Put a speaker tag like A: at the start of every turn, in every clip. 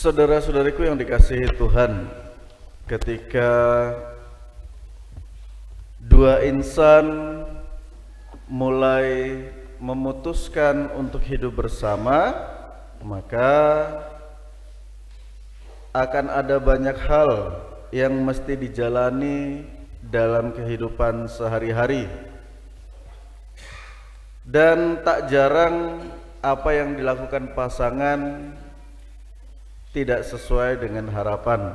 A: Saudara-saudariku yang dikasihi Tuhan, ketika dua insan mulai memutuskan untuk hidup bersama, maka akan ada banyak hal yang mesti dijalani dalam kehidupan sehari-hari. Dan tak jarang apa yang dilakukan pasangan tidak sesuai dengan harapan.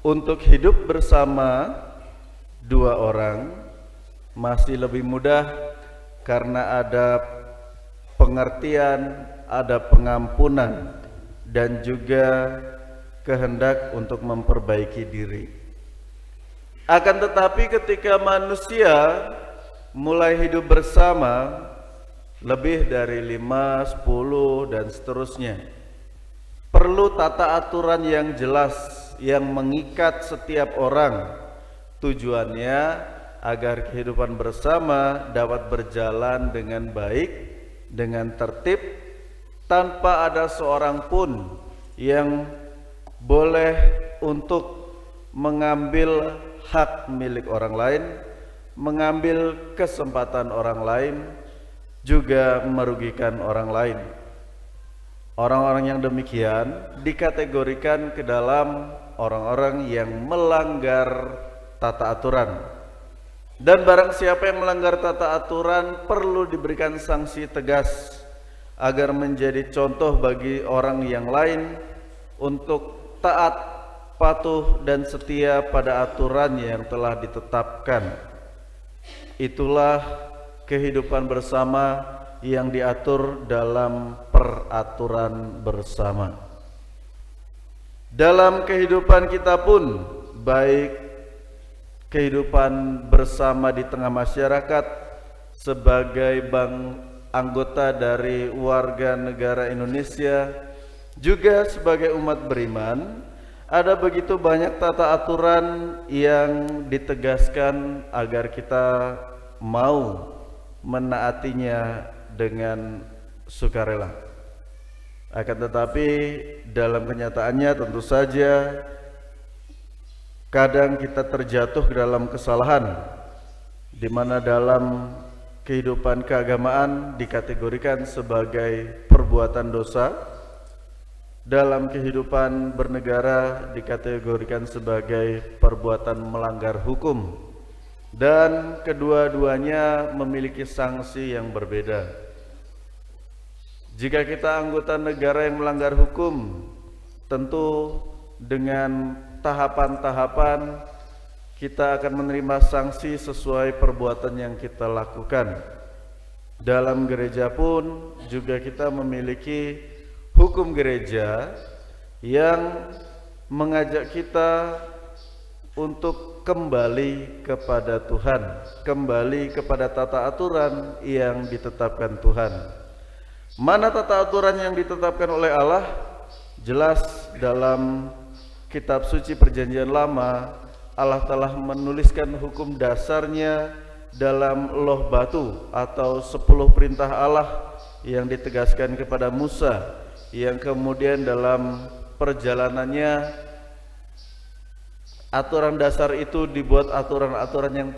A: Untuk hidup bersama dua orang masih lebih mudah karena ada pengertian, ada pengampunan, dan juga kehendak untuk memperbaiki diri. Akan tetapi ketika manusia mulai hidup bersama lebih dari 5, 10 dan seterusnya, perlu tata aturan yang jelas yang mengikat setiap orang. Tujuannya agar kehidupan bersama dapat berjalan dengan baik, dengan tertib, tanpa ada seorang pun yang boleh untuk mengambil hak milik orang lain, mengambil kesempatan orang lain, juga merugikan orang lain. Orang-orang yang demikian dikategorikan ke dalam orang-orang yang melanggar tata aturan. Dan barang siapa yang melanggar tata aturan perlu diberikan sanksi tegas agar menjadi contoh bagi orang yang lain untuk taat, patuh, dan setia pada aturan yang telah ditetapkan. Itulah kehidupan bersama yang diatur dalam peraturan bersama. Dalam kehidupan kita pun, baik kehidupan bersama di tengah masyarakat sebagai anggota dari warga negara Indonesia, juga sebagai umat beriman, ada begitu banyak tata aturan yang ditegaskan agar kita mau menaatinya dengan sukarela. Akan tetapi dalam kenyataannya tentu saja kadang kita terjatuh ke dalam kesalahan, di mana dalam kehidupan keagamaan dikategorikan sebagai perbuatan dosa, dalam kehidupan bernegara dikategorikan sebagai perbuatan melanggar hukum, dan kedua-duanya memiliki sanksi yang berbeda. Jika kita anggota negara yang melanggar hukum, tentu dengan tahapan-tahapan kita akan menerima sanksi sesuai perbuatan yang kita lakukan. Dalam gereja pun juga kita memiliki hukum gereja yang mengajak kita untuk kembali kepada Tuhan, kembali kepada tata aturan yang ditetapkan Tuhan. Mana tata aturan yang ditetapkan oleh Allah? Jelas dalam kitab suci Perjanjian Lama, Allah telah menuliskan hukum dasarnya dalam loh batu atau 10 perintah Allah yang ditegaskan kepada Musa, yang kemudian dalam perjalanannya aturan dasar itu dibuat aturan-aturan yang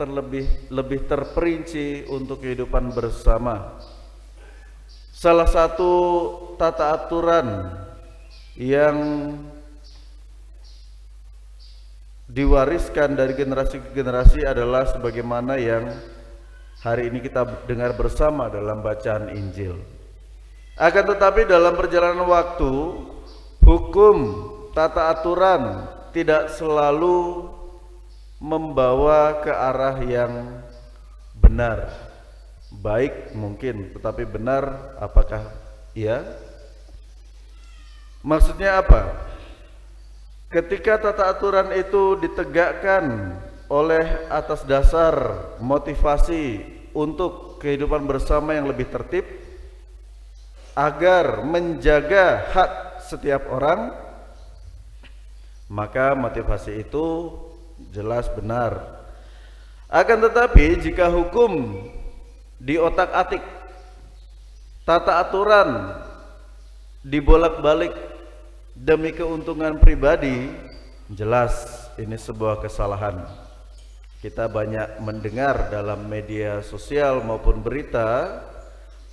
A: lebih terperinci untuk kehidupan bersama. Salah satu tata aturan yang diwariskan dari generasi ke generasi adalah sebagaimana yang hari ini kita dengar bersama dalam bacaan Injil. Akan tetapi dalam perjalanan waktu, hukum, tata aturan tidak selalu membawa ke arah yang benar. Baik mungkin, tetapi benar apakah iya? Maksudnya apa? Ketika tata aturan itu ditegakkan oleh atas dasar motivasi untuk kehidupan bersama yang lebih tertib, agar menjaga hak setiap orang, maka motivasi itu jelas benar. Akan tetapi jika hukum di otak-atik, tata aturan dibolak-balik demi keuntungan pribadi, jelas ini sebuah kesalahan. Kita banyak mendengar dalam media sosial maupun berita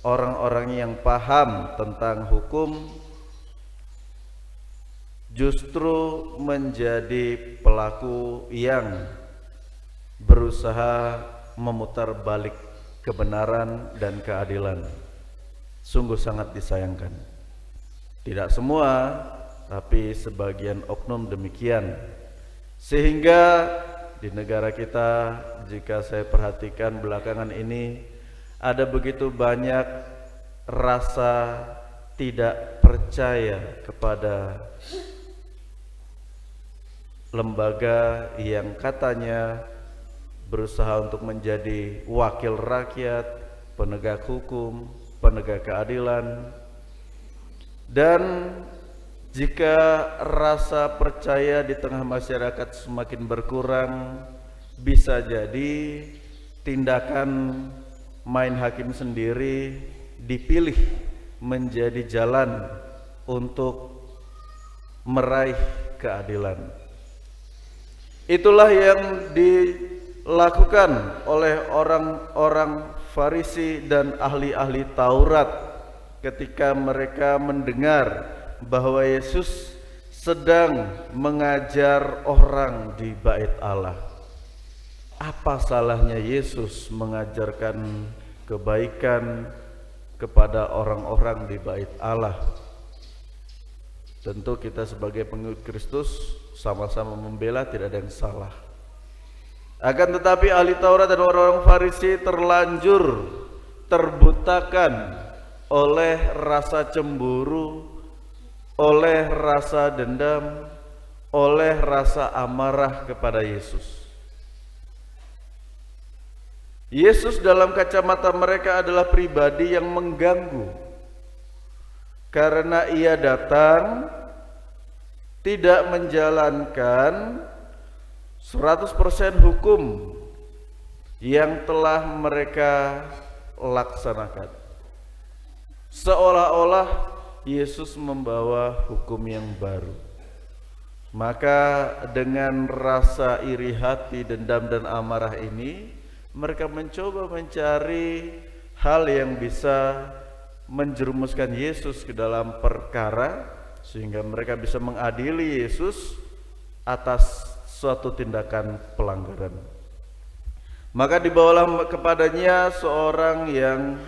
A: orang-orang yang paham tentang hukum justru menjadi pelaku yang berusaha memutar balik kebenaran dan keadilan. Sungguh sangat disayangkan. Tidak semua, tapi sebagian oknum demikian. Sehingga di negara kita, jika saya perhatikan belakangan ini, ada begitu banyak rasa tidak percaya kepada lembaga yang katanya berusaha untuk menjadi wakil rakyat, penegak hukum, penegak keadilan. Dan jika rasa percaya di tengah masyarakat semakin berkurang, bisa jadi tindakan main hakim sendiri dipilih menjadi jalan untuk meraih keadilan. Itulah yang dilakukan oleh orang-orang Farisi dan ahli-ahli Taurat ketika mereka mendengar bahwa Yesus sedang mengajar orang di Bait Allah. Apa salahnya Yesus mengajarkan kebaikan kepada orang-orang di Bait Allah? Tentu kita sebagai pengikut Kristus sama-sama membela, tidak ada yang salah. Akan tetapi ahli Taurat dan orang-orang Farisi terlanjur terbutakan oleh rasa cemburu, oleh rasa dendam, oleh rasa amarah kepada Yesus. Yesus dalam kacamata mereka adalah pribadi yang mengganggu, karena ia datang tidak menjalankan 100% hukum yang telah mereka laksanakan. Seolah-olah Yesus membawa hukum yang baru. Maka dengan rasa iri hati, dendam dan amarah ini, mereka mencoba mencari hal yang bisa menjerumuskan Yesus ke dalam perkara, sehingga mereka bisa mengadili Yesus atas suatu tindakan pelanggaran. Maka dibawalah kepadanya seorang yang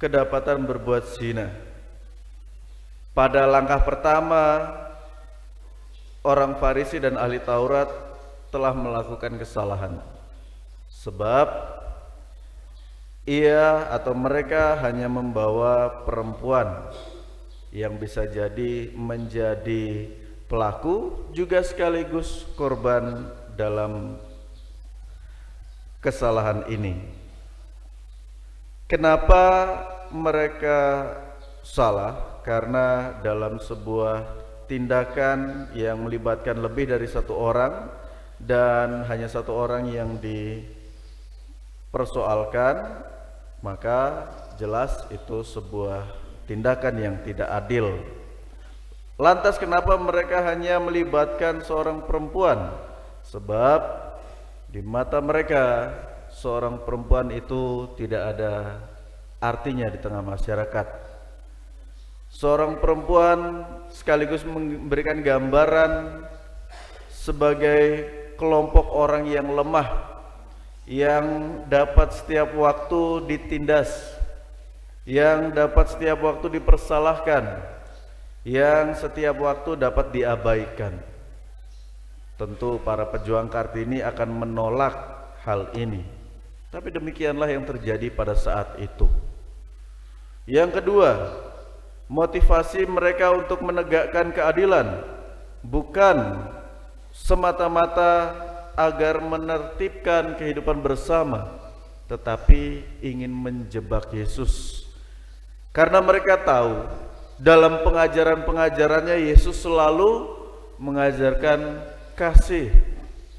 A: kedapatan berbuat zina. Pada langkah pertama, orang Farisi dan ahli Taurat telah melakukan kesalahan, sebab ia atau mereka hanya membawa perempuan yang bisa jadi menjadi pelaku juga sekaligus korban dalam kesalahan ini. Kenapa mereka salah? Karena dalam sebuah tindakan yang melibatkan lebih dari satu orang dan hanya satu orang yang dipersoalkan, maka jelas itu sebuah tindakan yang tidak adil. Lantas kenapa mereka hanya melibatkan seorang perempuan? Sebab di mata mereka seorang perempuan itu tidak ada artinya di tengah masyarakat. Seorang perempuan sekaligus memberikan gambaran sebagai kelompok orang yang lemah, yang dapat setiap waktu ditindas, yang dapat setiap waktu dipersalahkan, yang setiap waktu dapat diabaikan. Tentu para pejuang Kartini akan menolak hal ini, tapi demikianlah yang terjadi pada saat itu. Yang kedua, motivasi mereka untuk menegakkan keadilan bukan semata-mata agar menertibkan kehidupan bersama, tetapi ingin menjebak Yesus. Karena mereka tahu dalam pengajaran-pengajarannya Yesus selalu mengajarkan kasih,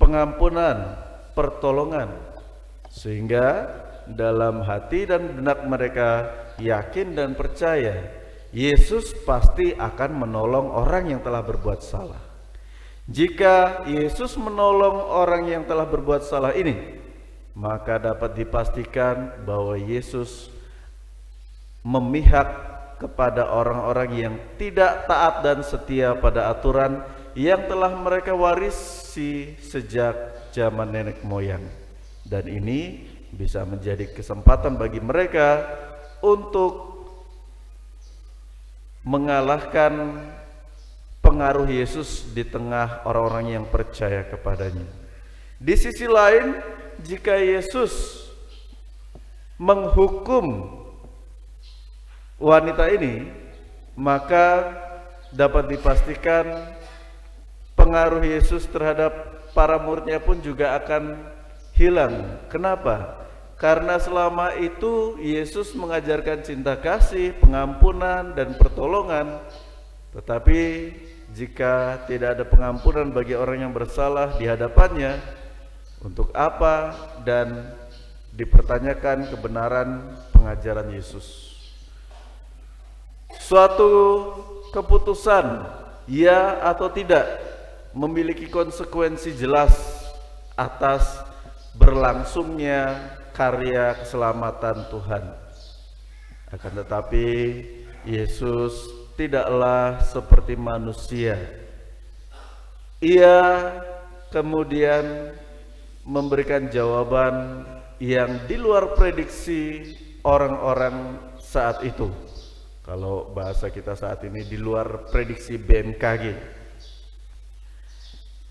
A: pengampunan, pertolongan, sehingga dalam hati dan benak mereka yakin dan percaya Yesus pasti akan menolong orang yang telah berbuat salah. Jika Yesus menolong orang yang telah berbuat salah ini, maka dapat dipastikan bahwa Yesus memihak kepada orang-orang yang tidak taat dan setia pada aturan yang telah mereka warisi sejak zaman nenek moyang. Dan ini bisa menjadi kesempatan bagi mereka untuk mengalahkan pengaruh Yesus di tengah orang-orang yang percaya kepadanya. Di sisi lain, jika Yesus menghukum wanita ini, maka dapat dipastikan pengaruh Yesus terhadap para muridnya pun juga akan hilang. Kenapa? Karena selama itu Yesus mengajarkan cinta kasih, pengampunan, dan pertolongan. Tetapi jika tidak ada pengampunan bagi orang yang bersalah di hadapannya, untuk apa dan dipertanyakan kebenaran pengajaran Yesus? Suatu keputusan ya atau tidak memiliki konsekuensi jelas atas berlangsungnya karya keselamatan Tuhan. Akan tetapi Yesus tidaklah seperti manusia. Ia kemudian memberikan jawaban yang di luar prediksi orang-orang saat itu. Kalau bahasa kita saat ini, di luar prediksi BMKG.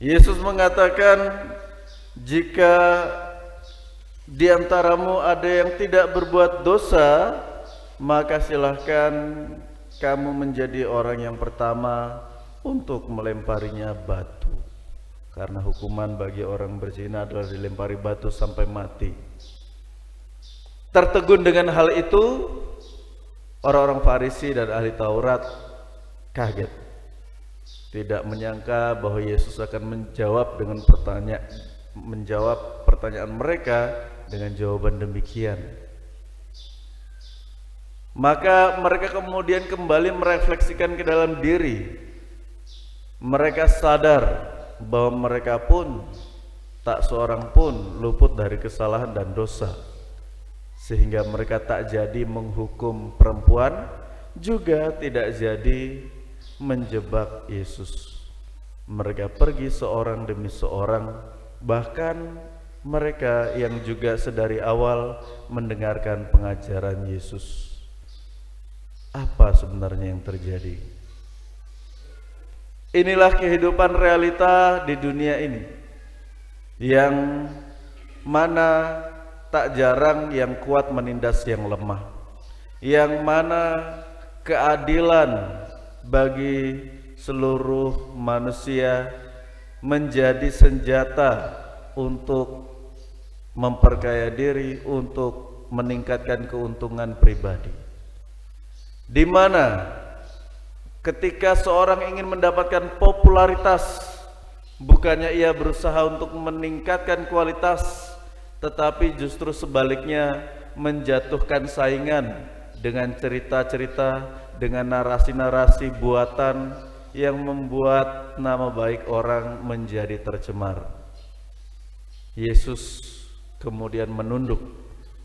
A: Yesus mengatakan, jika di antaramu ada yang tidak berbuat dosa, maka silahkan kamu menjadi orang yang pertama untuk melemparinya batu. Karena hukuman bagi orang berzina adalah dilempari batu sampai mati. Tertegun dengan hal itu, orang-orang Farisi dan ahli Taurat kaget. Tidak menyangka bahwa Yesus akan menjawab pertanyaan mereka dengan jawaban demikian. Maka mereka kemudian kembali merefleksikan ke dalam diri. Mereka sadar bahwa mereka pun tak seorang pun luput dari kesalahan dan dosa, sehingga mereka tak jadi menghukum perempuan, juga tidak jadi menjebak Yesus. Mereka pergi seorang demi seorang, bahkan mereka yang juga sedari awal mendengarkan pengajaran Yesus. Apa sebenarnya yang terjadi? Inilah kehidupan realita di dunia ini, yang mana tak jarang yang kuat menindas yang lemah, yang mana keadilan bagi seluruh manusia menjadi senjata untuk memperkaya diri, untuk meningkatkan keuntungan pribadi. Di mana ketika seorang ingin mendapatkan popularitas, bukannya ia berusaha untuk meningkatkan kualitas, tetapi justru sebaliknya menjatuhkan saingan dengan cerita-cerita, dengan narasi-narasi buatan yang membuat nama baik orang menjadi tercemar. Yesus kemudian menunduk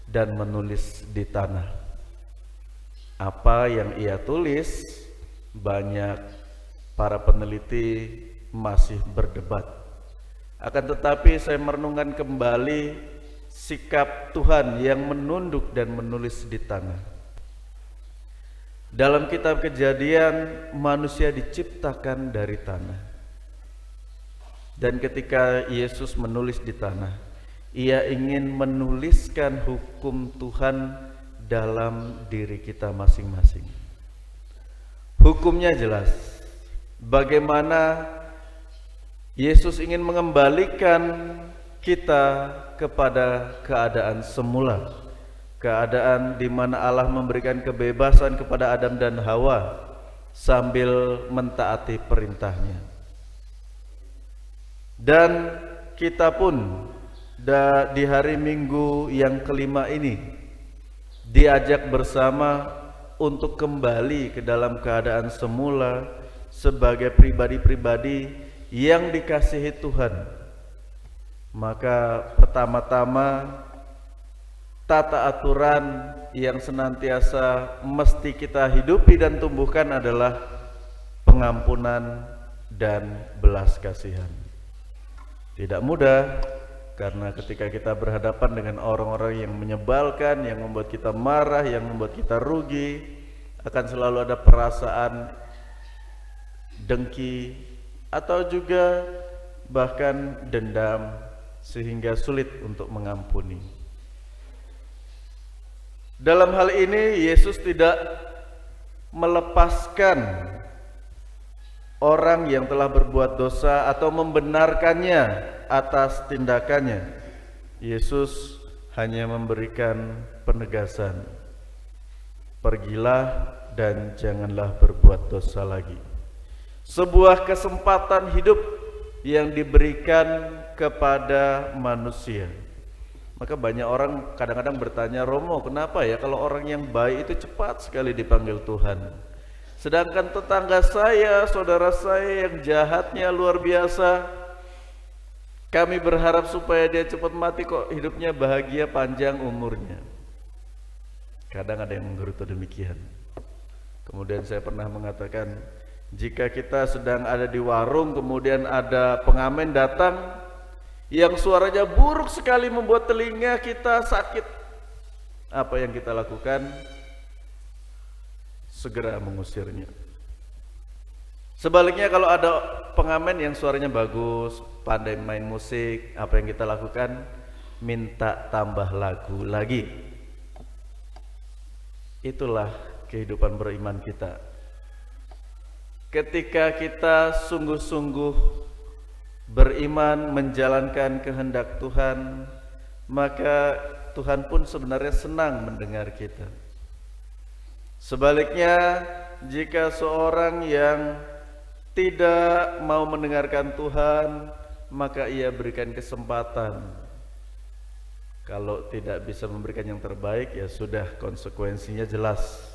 A: dan menulis di tanah. Apa yang ia tulis, banyak para peneliti masih berdebat. Akan tetapi saya merenungkan kembali sikap Tuhan yang menunduk dan menulis di tanah. Dalam kitab Kejadian, manusia diciptakan dari tanah. Dan ketika Yesus menulis di tanah, ia ingin menuliskan hukum Tuhan dalam diri kita masing-masing. Hukumnya jelas. Bagaimana Yesus ingin mengembalikan kita kepada keadaan semula, keadaan di mana Allah memberikan kebebasan kepada Adam dan Hawa sambil mentaati perintahnya. Dan kita pun di hari Minggu yang kelima ini diajak bersama untuk kembali ke dalam keadaan semula sebagai pribadi-pribadi yang dikasihi Tuhan, maka pertama-tama tata aturan yang senantiasa mesti kita hidupi dan tumbuhkan adalah pengampunan dan belas kasihan. Tidak mudah, karena ketika kita berhadapan dengan orang-orang yang menyebalkan, yang membuat kita marah, yang membuat kita rugi, akan selalu ada perasaan dengki atau juga bahkan dendam, sehingga sulit untuk mengampuni. Dalam hal ini Yesus tidak melepaskan orang yang telah berbuat dosa atau membenarkannya atas tindakannya. Yesus hanya memberikan penegasan, pergilah dan janganlah berbuat dosa lagi. Sebuah kesempatan hidup yang diberikan kepada manusia. Maka banyak orang kadang-kadang bertanya, Romo, kenapa ya kalau orang yang baik itu cepat sekali dipanggil Tuhan, sedangkan tetangga saya, saudara saya yang jahatnya luar biasa, kami berharap supaya dia cepat mati, kok hidupnya bahagia panjang umurnya. Kadang ada yang menggerutu demikian. Kemudian saya pernah mengatakan, jika kita sedang ada di warung, kemudian ada pengamen datang yang suaranya buruk sekali membuat telinga kita sakit, apa yang kita lakukan? Segera mengusirnya. Sebaliknya kalau ada pengamen yang suaranya bagus, pandai main musik, apa yang kita lakukan? Minta tambah lagu lagi. Itulah kehidupan beriman kita. Ketika kita sungguh-sungguh beriman menjalankan kehendak Tuhan, maka Tuhan pun sebenarnya senang mendengar kita. Sebaliknya, jika seorang yang tidak mau mendengarkan Tuhan, maka ia berikan kesempatan. Kalau tidak bisa memberikan yang terbaik, ya sudah, konsekuensinya jelas.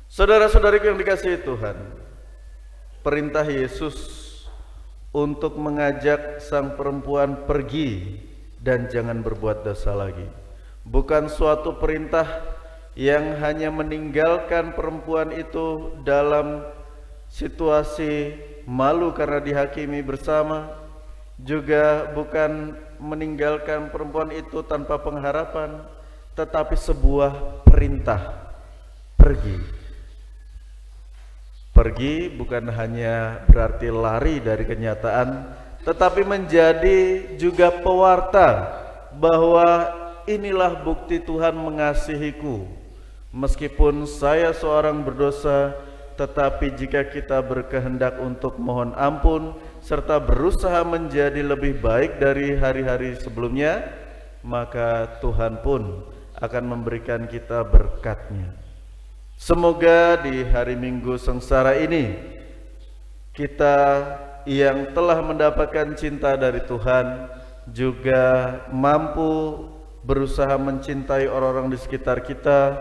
A: Saudara-saudariku yang dikasihi Tuhan, perintah Yesus untuk mengajak sang perempuan pergi dan jangan berbuat dosa lagi bukan suatu perintah yang hanya meninggalkan perempuan itu dalam situasi malu karena dihakimi bersama, juga bukan meninggalkan perempuan itu tanpa pengharapan, tetapi sebuah perintah, pergi. Pergi bukan hanya berarti lari dari kenyataan, tetapi menjadi juga pewarta bahwa inilah bukti Tuhan mengasihiku. Meskipun saya seorang berdosa, tetapi jika kita berkehendak untuk mohon ampun serta berusaha menjadi lebih baik dari hari-hari sebelumnya, maka Tuhan pun akan memberikan kita berkat-Nya. Semoga di hari Minggu sengsara ini kita yang telah mendapatkan cinta dari Tuhan juga mampu berusaha mencintai orang-orang di sekitar kita,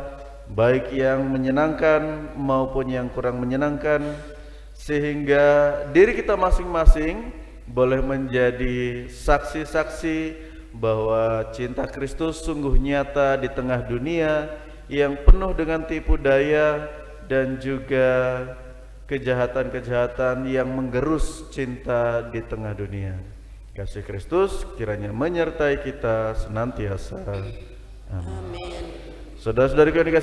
A: baik yang menyenangkan maupun yang kurang menyenangkan, sehingga diri kita masing-masing boleh menjadi saksi-saksi bahwa cinta Kristus sungguh nyata di tengah dunia yang penuh dengan tipu daya dan juga kejahatan-kejahatan yang menggerus cinta di tengah dunia. Kasih Kristus kiranya menyertai kita senantiasa. Amin. Saudara-saudariku yang dikasihi